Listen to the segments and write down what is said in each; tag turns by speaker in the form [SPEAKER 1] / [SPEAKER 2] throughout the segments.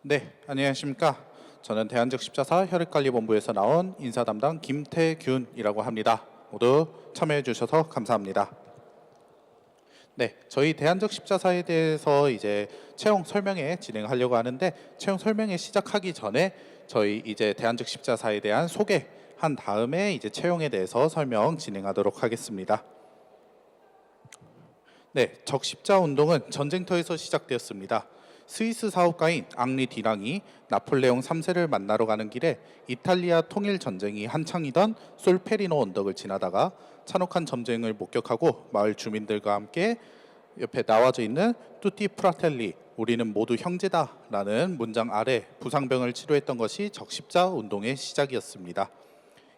[SPEAKER 1] 네, 안녕하십니까. 저는 대한적십자사 혈액관리본부에서 나온 인사담당 김태균이라고 합니다. 모두 참여해 주셔서 감사합니다. 네, 저희 대한적십자사에 대해서 이제 채용 설명회 진행하려고 하는데, 채용 설명회 시작하기 전에 저희 이제 대한적십자사에 대한 소개한 다음에 이제 채용에 대해서 설명 진행하도록 하겠습니다. 네, 적십자 운동은 전쟁터에서 시작되었습니다. 스위스 사업가인 앙리 디랑이 나폴레옹 3세를 만나러 가는 길에 이탈리아 통일 전쟁이 한창이던 솔페리노 언덕을 지나다가 잔혹한 전쟁을 목격하고 마을 주민들과 함께 옆에 나와져 있는 뚜티 프라텔리, 우리는 모두 형제다라는 문장 아래 부상병을 치료했던 것이 적십자 운동의 시작이었습니다.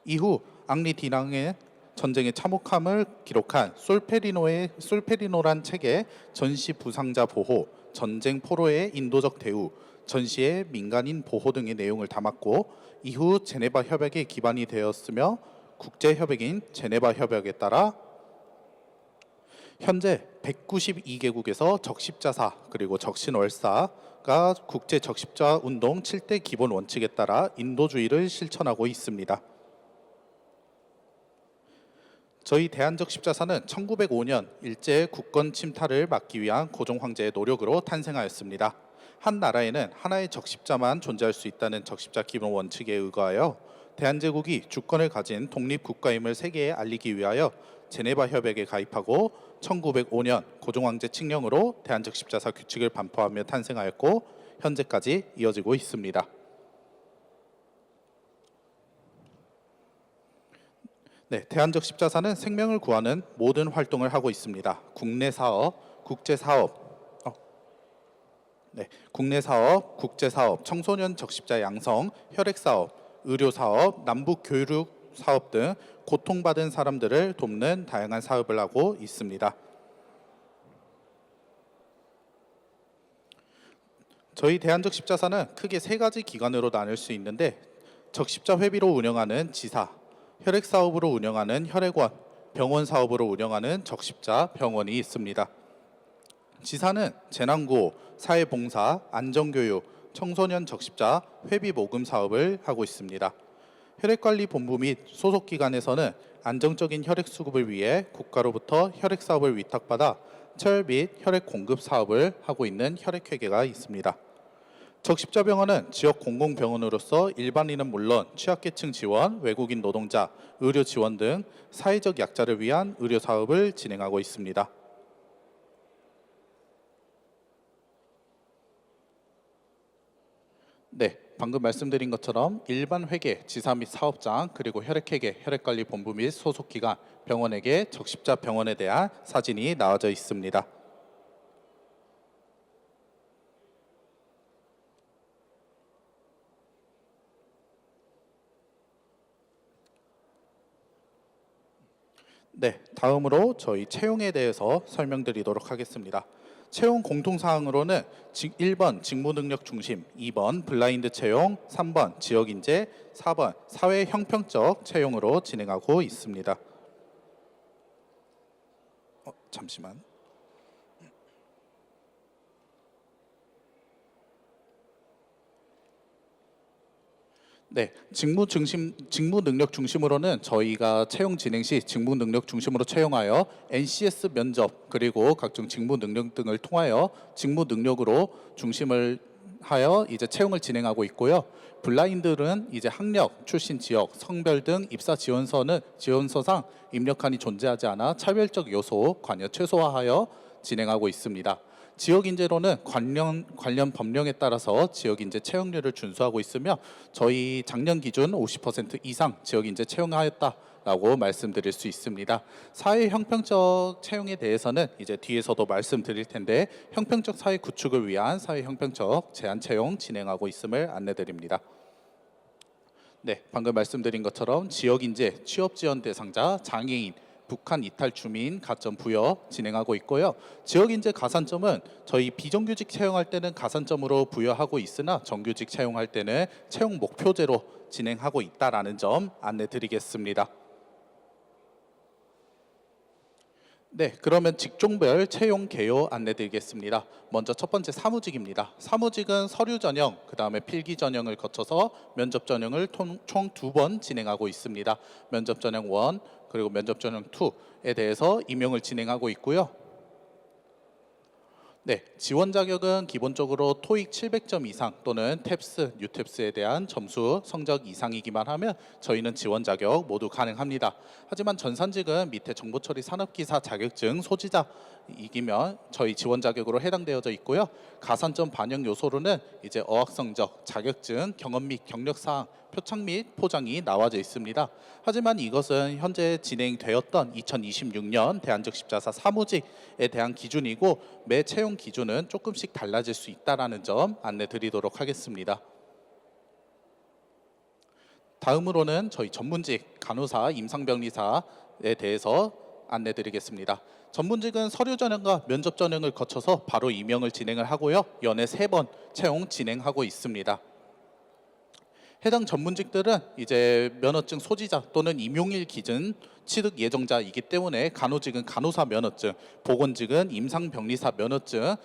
[SPEAKER 1] 이후 앙리 디랑의 전쟁의 참혹함을 기록한 솔페리노란 책에 전시 부상자 보호, 전쟁 포로의 인도적 대우, 전시의 민간인 보호 등의 내용을 담았고, 이후 제네바 협약의 기반이 되었으며 국제 협약인 제네바 협약에 따라 현재 192개국에서 적십자사 그리고 적신월사가 국제 적십자 운동 7대 기본 원칙에 따라 인도주의를 실천하고 있습니다. 저희 대한적십자사는 1905년 일제 국권 침탈을 막기 위한 고종 황제의 노력으로 탄생하였습니다. 한 나라에는 하나의 적십자만 존재할 수 있다는 적십자 기본 원칙에 의거하여 대한제국이 주권을 가진 독립국가임을 세계에 알리기 위하여 제네바 협약에 가입하고 1905년 고종 황제 칙령으로 대한적십자사 규칙을 반포하며 탄생하였고 현재까지 이어지고 있습니다. 네, 대한적십자사는 생명을 구하는 모든 활동을 하고 있습니다. 국내 사업, 국제 사업, 청소년 적십자 양성, 혈액 사업, 의료 사업, 남북 교육 사업 등 고통받은 사람들을 돕는 다양한 사업을 하고 있습니다. 저희 대한적십자사는 크게 세 가지 기관으로 나눌 수 있는데, 적십자 회비로 운영하는 지사, 혈액 사업으로 운영하는 혈액원, 병원 사업으로 운영하는 적십자 병원이 있습니다. 지사는 재난구호, 사회봉사, 안전교육, 청소년 적십자 회비 모금 사업을 하고 있습니다. 혈액관리본부 및 소속기관에서는 안정적인 혈액 수급을 위해 국가로부터 혈액 사업을 위탁받아 처혈 및 혈액 공급 사업을 하고 있는 혈액회계가 있습니다. 적십자병원은 지역 공공병원으로서 일반인은 물론 취약계층 지원, 외국인 노동자, 의료 지원 등 사회적 약자를 위한 의료 사업을 진행하고 있습니다. 네, 방금 말씀드린 것처럼 일반 회계, 지사 및 사업장, 그리고 혈액회계, 혈액관리본부 및 소속기관, 병원에게 적십자 병원에 대한 사진이 나와져 있습니다. 네, 다음으로 저희 채용에 대해서 설명드리도록 하겠습니다. 채용 공통사항으로는 1번 직무능력 중심, 2번 블라인드 채용, 3번 지역인재, 4번 사회 형평적 채용으로 진행하고 있습니다. 잠시만. 네, 직무 능력 중심으로는 저희가 채용 진행 시 직무 능력 중심으로 채용하여 NCS 면접 그리고 각종 직무 능력 등을 통하여 직무 능력으로 중심을 하여 이제 채용을 진행하고 있고요. 블라인드는 이제 학력, 출신 지역, 성별 등 입사 지원서상 입력한이 존재하지 않아 차별적 요소 관여 최소화하여 진행하고 있습니다. 지역인재로는 관련 법령에 따라서 지역인재 채용률을 준수하고 있으며 저희 작년 기준 50% 이상 지역인재 채용하였다라고 말씀드릴 수 있습니다. 사회 형평적 채용에 대해서는 이제 뒤에서도 말씀드릴 텐데 형평적 사회 구축을 위한 사회 형평적 제한 채용 진행하고 있음을 안내드립니다. 네, 방금 말씀드린 것처럼 지역인재, 취업지원 대상자, 장애인, 북한 이탈 주민 가점 부여 진행하고 있고요. 지역인재 가산점은 저희 비정규직 채용할 때는 가산점으로 부여하고 있으나 정규직 채용할 때는 채용 목표제로 진행하고 있다라는 점 안내 드리겠습니다. 네, 그러면 직종별 채용 개요 안내드리겠습니다. 먼저 첫 번째 사무직입니다. 사무직은 서류 전형, 그 다음에 필기 전형을 거쳐서 면접 전형을 총 2번 진행하고 있습니다. 면접 전형 1, 그리고 면접 전형 2에 대해서 임용을 진행하고 있고요. 네, 지원 자격은 기본적으로 토익 700점 이상 또는 탭스, 뉴탭스에 대한 점수 성적 이상이기만 하면 저희는 지원 자격 모두 가능합니다. 하지만 전산직은 밑에 정보처리 산업기사 자격증 소지자이기면 저희 지원 자격으로 해당되어져 있고요. 가산점 반영 요소로는 이제 어학 성적, 자격증, 경험 및 경력 사항, 표창 및 포장이 나와져 있습니다. 하지만 이것은 현재 진행되었던 2026년 대한적십자사 사무직에 대한 기준이고 매 채용 기준은 조금씩 달라질 수 있다는 점 안내 드리도록 하겠습니다. 다음으로는 저희 전문직 간호사, 임상병리사에 대해서 안내 드리겠습니다. 전문직은 서류 전형과 면접 전형을 거쳐서 바로 임용을 진행을 하고요. 연애 3번 채용 진행하고 있습니다. 해당 전문직들은 이제 면허증 소지자 또는 임용일 기준 취득 예정자이기 때문에 간호직은 간호사 면허증, 보건직은 임상병리사 면허증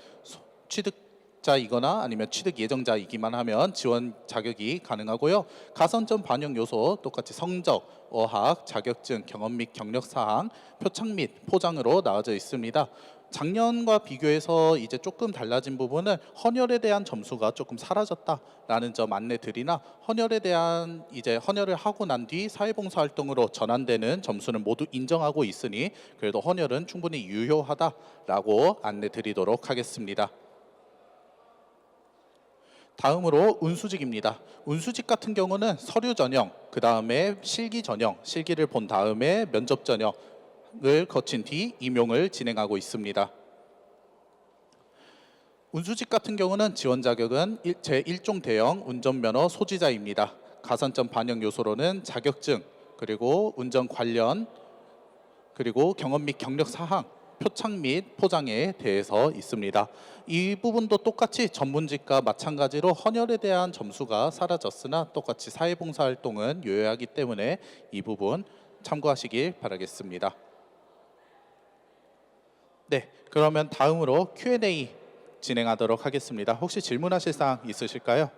[SPEAKER 1] 취득자이거나 아니면 취득 예정자이기만 하면 지원 자격이 가능하고요. 가산점 반영 요소 똑같이 성적, 어학, 자격증, 경험 및 경력 사항, 표창 및 포장으로 나와져 있습니다. 작년과 비교해서 이제 조금 달라진 부분은 헌혈에 대한 점수가 조금 사라졌다라는 점 안내 드리나 헌혈에 대한 이제 헌혈을 하고 난 뒤 사회봉사 활동으로 전환되는 점수는 모두 인정하고 있으니 그래도 헌혈은 충분히 유효하다라고 안내 드리도록 하겠습니다. 다음으로 운수직입니다. 운수직 같은 경우는 서류 전형, 그 다음에 실기 전형, 실기를 본 다음에 면접 전형을 거친 뒤 임용을 진행하고 있습니다. 운수직 같은 경우는 지원 자격은 제1종 대형 운전면허 소지자입니다. 가산점 반영 요소로는 자격증, 그리고 운전 관련, 그리고 경험 및 경력 사항, 표창 및 포장에 대해서 있습니다. 이 부분도 똑같이 전문직과 마찬가지로 헌혈에 대한 점수가 사라졌으나 똑같이 사회봉사활동은 유효하기 때문에 이 부분 참고하시길 바라겠습니다. 네, 그러면 다음으로 Q&A 진행하도록 하겠습니다. 혹시 질문하실 사항 있으실까요?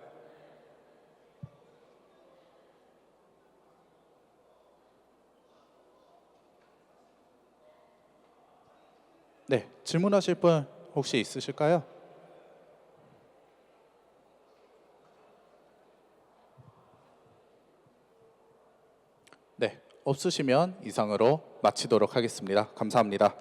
[SPEAKER 1] 네, 질문하실 분 혹시 있으실까요? 네, 없으시면 이상으로 마치도록 하겠습니다. 감사합니다.